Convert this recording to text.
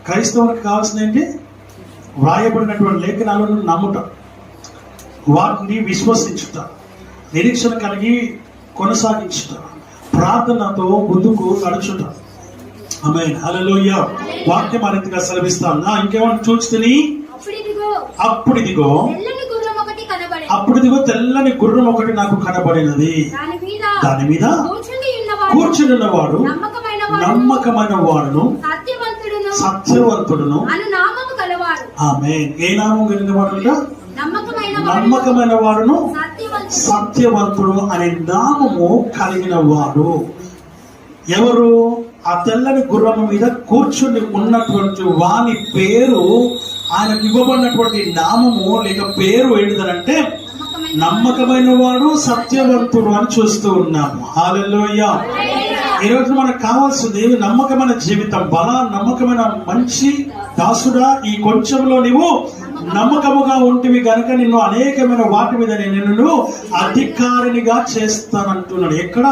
క్రైస్తవునికి కావాల్సిన ఏంటి? వ్రాయబడినటువంటి లేఖనాలను నమ్ముట, వాటిని విశ్వసించుట, నిరీక్షణ కలిగి కొనసాగించుట, ప్రార్థనతో ముందుకు నడుచుట. ఆమేన్, హల్లెలూయా. వాక్యం ఆ రీతిగా సెలవిస్తాను. ఇంకేమన్నా చూస్తేని అప్పుడిదిగో తెల్లని గుర్రం ఒకటి నాకు కనబడినది. దాని మీద కూర్చుని ఉన్నవాడు నమ్మకమైన వాడును సత్యవంతుడును. ఆమేన్. ఏ నామం కలిగిన వాడు? నమ్మకమైన వాడును సత్యవంతుడు అనే నామము కలిగిన వాడు. ఎవరు? ఆ తెల్లని గుర్రము మీద కూర్చుని ఉన్నటువంటి వాని పేరు, ఆయనకు ఇవ్వబడినటువంటి నామము లేక పేరు ఏంటిదనంటే నమ్మకమైన వాడు, సత్యవంతుడు అని చూస్తూ ఉన్నాము. హల్లెలూయా. ఈరోజు మనకు కావాల్సింది నమ్మకమైన జీవితం. నమ్మకమైన మంచి దాసుడా, ఈ కొంచెంలో నీవు నమ్మకముగా ఉంటివి గనుక నిన్ను అనేకమైన వాటి మీద నేను అధికారినిగా చేస్తానంటున్నాడు. ఎక్కడ?